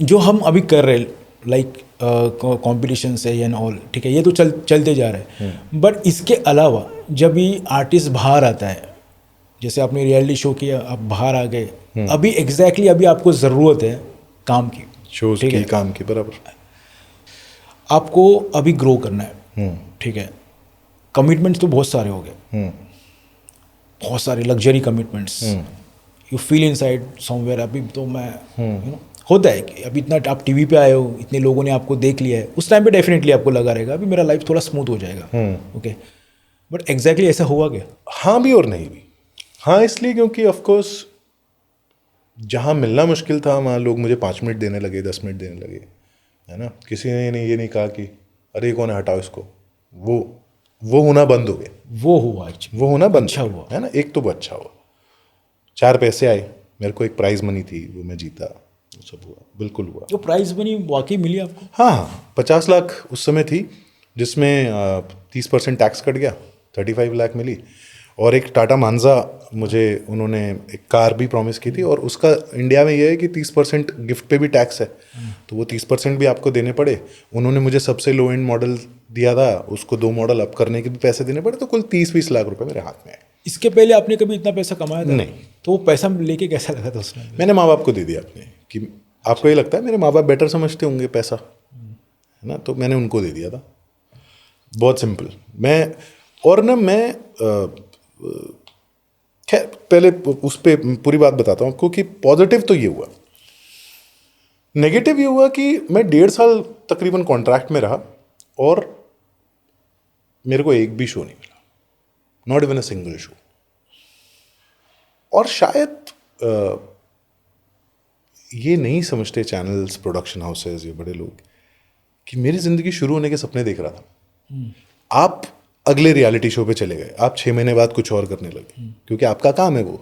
जो हम अभी कर रहे लाइक कंपटीशन से एंड ऑल, ठीक है, ये तो चलते जा रहे हैं, बट इसके अलावा जब भी आर्टिस्ट बाहर आता है, जैसे आपने रियलिटी शो किया, आप बाहर आ गए, अभी एग्जैक्टली अभी आपको ज़रूरत है काम की, शोज की, काम की, बराबर। आपको अभी ग्रो करना है, ठीक है, कमिटमेंट्स तो बहुत सारे हो गए, बहुत सारे luxury commitments, you feel inside somewhere, अभी तो मैं यू नो होता है कि अभी इतना आप टीवी पे आए हो, इतने लोगों ने आपको देख लिया है, उस टाइम पे डेफिनेटली आपको लगा रहेगा अभी मेरा लाइफ थोड़ा स्मूथ हो जाएगा, ओके, बट एग्जैक्टली ऐसा हुआ क्या? हाँ भी और नहीं भी। हाँ इसलिए क्योंकि ऑफ कोर्स जहाँ मिलना मुश्किल था वहाँ लोग मुझे 5 मिनट देने लगे, 10 मिनट देने लगे, है ना। किसी ने ये नहीं कहा कि अरे ये कौन है, हटाओ इसको। वो होना बंद हो गया। वो हुआ actually, वो होना बंद अच्छा हो गया, हुआ, है ना। एक तो वो अच्छा हुआ, 4 पैसे आए, मेरे को एक प्राइज मनी थी, वो मैं जीता, वो सब हुआ, बिल्कुल हुआ। जो प्राइज मनी वाकई मिली आपको? हाँ 50 लाख उस समय थी, जिसमें 30% टैक्स कट गया, 35 लाख मिली। और एक टाटा मांजा मुझे उन्होंने एक कार भी प्रॉमिस की थी, और उसका इंडिया में ये है कि 30% गिफ्ट पे भी टैक्स है, तो वो 30% भी आपको देने पड़े। उन्होंने मुझे सबसे लो एंड मॉडल दिया था, उसको 2 मॉडल अप करने के भी पैसे देने पड़े, तो कुल 30-20 लाख रुपए मेरे हाथ में आए। इसके पहले आपने कभी इतना पैसा कमाया था? नहीं। तो वो पैसा लेके कैसा लगा था उसमें? मैंने माँ बाप को दे दिया अपने, कि आपको ये लगता है मेरे माँ बाप बेटर समझते होंगे पैसा, है ना, तो मैंने उनको दे दिया था। बहुत सिंपल। मैं खैर पहले उस पर पूरी बात बताता हूँ आपको कि पॉजिटिव तो ये हुआ, नेगेटिव ये हुआ कि मैं 1.5 साल तकरीबन कॉन्ट्रैक्ट में रहा और मेरे को एक भी शो नहीं मिला, not even a single show. और शायद ये नहीं समझते चैनल्स, प्रोडक्शन हाउसेज, ये बड़े लोग, कि मेरी ज़िंदगी शुरू होने के सपने देख रहा था। आप अगले रियलिटी शो पे चले गए, आप 6 महीने बाद कुछ और करने लगे, क्योंकि आपका काम है वो।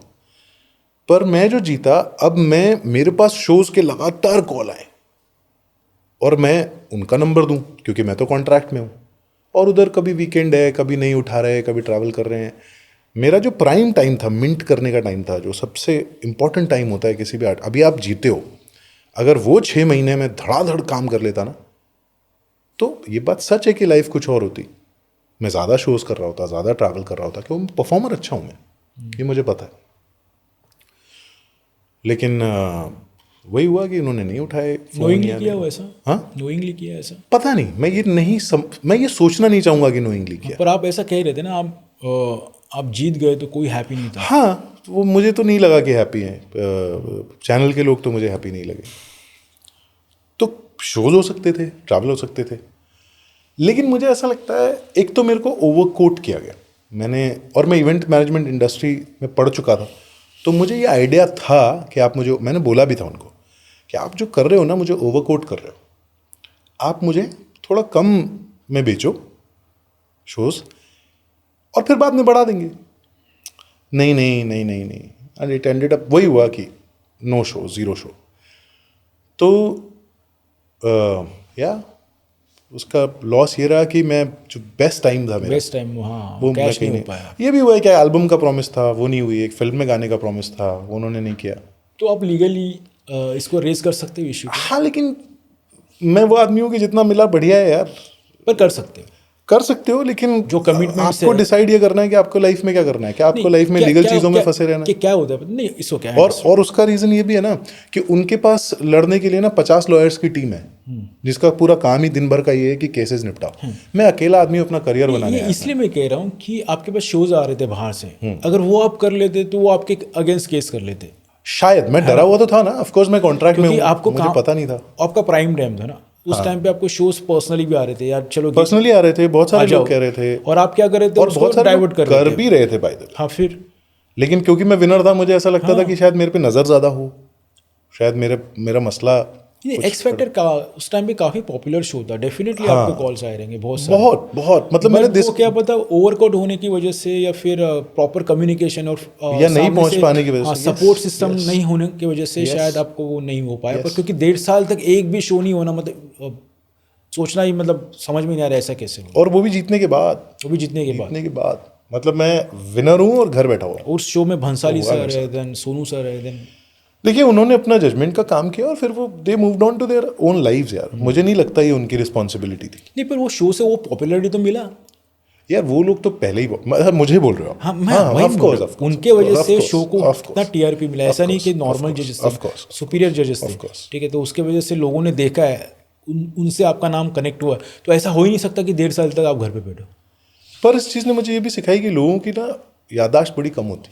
पर मैं जो जीता, अब मेरे पास शोज़ के लगातार कॉल आए और मैं उनका नंबर दूं, क्योंकि मैं तो कॉन्ट्रैक्ट में हूँ, और उधर कभी वीकेंड है, कभी नहीं उठा रहे, कभी ट्रैवल कर रहे हैं। मेरा जो प्राइम टाइम था, मिंट करने का टाइम था, जो सबसे इंपॉर्टेंट टाइम होता है किसी भी आर्ट, अभी आप जीते हो, अगर वो 6 महीने में धड़ाधड़ काम कर लेता ना, तो ये बात सच है कि लाइफ कुछ और होती। मैं ज़्यादा शोज़ कर रहा होता, ज़्यादा ट्रैवल कर रहा होता, क्योंकि परफॉर्मर अच्छा हूँ मैं, ये मुझे पता है। लेकिन वही हुआ कि इन्होंने नहीं उठाए। नोइंगली किया हो ऐसा? हाँ, नोइंगली किया ऐसा? पता नहीं, मैं ये सोचना नहीं चाहूँगा कि नोइंगली किया। पर आप ऐसा कह रहे थे ना, आप जीत गए तो कोई हैप्पी नहीं था। हाँ, वो मुझे तो नहीं लगा कि हैप्पी हैं, चैनल के लोग तो मुझे हैप्पी नहीं लगे। तो शोज हो सकते थे, ट्रैवल हो सकते थे, लेकिन मुझे ऐसा लगता है, एक तो मेरे को ओवरकोट किया गया और मैं इवेंट मैनेजमेंट इंडस्ट्री में पढ़ चुका था, तो मुझे ये आइडिया था कि मैंने बोला भी था उनको कि आप जो कर रहे हो ना, मुझे ओवरकोट कर रहे हो, आप मुझे थोड़ा कम में बेचो शोज़ और फिर बाद में बढ़ा देंगे। नहीं, एंड इट एंडेड अप वही हुआ कि नो शो, 0 शो। तो उसका लॉस ये रहा कि मैं जो बेस्ट टाइम था मेरा, बेस्ट टाइम, हाँ, वो कैश मैं नहीं कहीं हो पाया। ये भी हुआ है कि एल्बम का प्रॉमिस था, वो नहीं हुई। एक फिल्म में गाने का प्रॉमिस था, वो उन्होंने नहीं किया। तो आप लीगली इसको रेज कर सकते हो इश्यू? हाँ, लेकिन मैं वो आदमी हूँ कि जितना मिला बढ़िया है यार। पर कर सकते हो, लेकिन जो commitment आपको डिसाइड ये करना है कि आपको लाइफ में क्या करना है, क्या आपको लाइफ में लीगल चीज़ों में फंसे रहना है। क्या होता है नहीं, इसको क्या है। और उसका रीज़न ये भी है ना कि उनके पास लड़ने के लिए ना 50 लॉयर्स की टीम है, जिसका पूरा काम ही दिन भर का ये है कि केसेस निपटाओ। मैं अकेला आदमी अपना करियर बनाने आया था। इसलिए मैं कह रहा हूँ कि आपके पास शोज आ रहे थे बाहर से, अगर वो आप कर लेते तो वो आपके अगेंस्ट केस कर लेते। शायद मैं डरा हुआ तो था ना, ऑफ कोर्स मैं कॉन्ट्रैक्ट में हूँ, आपको मुझे पता नहीं था। आपका प्राइम टाइम था ना उस टाइम पे, आपको शोज पर्सनली भी आ रहे थे यार, चलो पर्सनली आ रहे थे, बहुत सारे लोग कह रहे थे, और आप क्या कर रहे थे, और बहुत सारे डाइवर्ट कर भी रहे थे बाय द वे। हाँ, फिर लेकिन क्योंकि मैं विनर था, मुझे ऐसा लगता था कि शायद मेरे पे नजर ज्यादा हो, शायद मेरा मसला। एक्स फैक्टर का उस टाइम पे काफी पॉपुलर शो था, डेफिनेटली आपको कॉल्स आए रहेंगे बहुत मतलब मैंने क्या पता ओवरकोट होने की वजह से या फिर प्रॉपर कम्युनिकेशन और या नहीं पहुंच पाने की वजह से, सपोर्ट सिस्टम नहीं होने की वजह से शायद आपको वो नहीं हो पाया। पर क्योंकि 1.5 साल तक एक भी शो नहीं होना, मतलब सोचना ही, मतलब समझ में नहीं आ रहा ऐसा कैसे हो। और वो भी जीतने के बाद मतलब मैं विनर हूँ और घर बैठा हुआ। उस शो में भंसाली सर है, देन सोनू सर है, देन देखिए उन्होंने अपना जजमेंट का काम किया और फिर वो they moved on to their own lives यार। मुझे नहीं लगता ये उनकी रिस्पॉन्सिबिलिटी थी। नहीं, पर वो शो से वो पॉपुलैरिटी तो मिला। यार वो लोग तो पहले ही मुझे बोल रहे हो। हाँ, मैं वही of बोल course, रहा of हूँ। course, उनके वजह of से course, शो को of इतना course, टीआरपी मिला। of ऐसा नहीं course, कि of नॉर्मल course, जजेस of course, थे, सुपीरियर जजेस थे, of course। ठीक है। तो उसके वजह से लोगों ने देखा है, उनसे आपका नाम कनेक्ट हुआ। तो ऐसा हो ही नहीं सकता कि 1.5 साल तक आप घर पे बैठो। पर इस चीज़ ने मुझे ये भी सिखाई कि लोगों की ना याददाश्त बड़ी कम होती,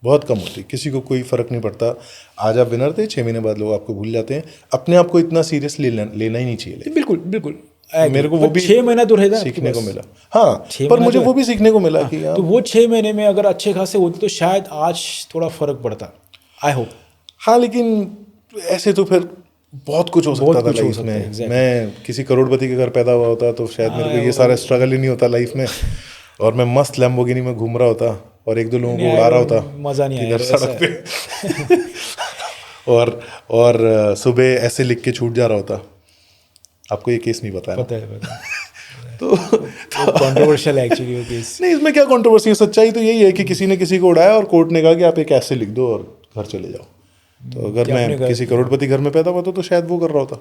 बहुत कम होती। किसी को कोई फर्क नहीं पड़ता। आज आप विनर थे, 6 महीने बाद लोग आपको भूल जाते हैं। अपने आप को इतना सीरियस लेना ही नहीं चाहिए। बिल्कुल बिल्कुल, मेरे को वो भी 6 महीना तो रहेगा सीखने को मिला। हाँ, 6 पर महीना मुझे तो वो भी सीखने को मिला कि तो वो 6 महीने में अगर अच्छे खासे होते तो शायद आज थोड़ा फर्क पड़ता। I hope. हाँ, लेकिन ऐसे तो फिर बहुत कुछ हो सकता था लाइफ में। exactly। मैं किसी करोड़पति के घर पैदा हुआ होता तो शायद मेरे को ये सारा स्ट्रगल ही नहीं होता लाइफ में, और मैं मस्त लैम्बोर्गिनी में घूम रहा होता और एक दो लोगों को उड़ा रहा होता, मज़ा नहीं आया इधर सड़क पे और सुबह ऐसे लिख के छूट जा रहा होता। आपको ये केस नहीं पता है? पता है। तो कंट्रोवर्शियल एक्चुअली वो केस। नहीं, इसमें क्या कंट्रोवर्सी है? सच्चाई तो यही है कि किसी ने किसी को उड़ाया और कोर्ट ने कहा कि आप एक ऐसे लिख दो और घर चले जाओ। तो अगर मैं किसी करोड़पति घर में पैदा हुआ तो शायद वो कर रहा होता।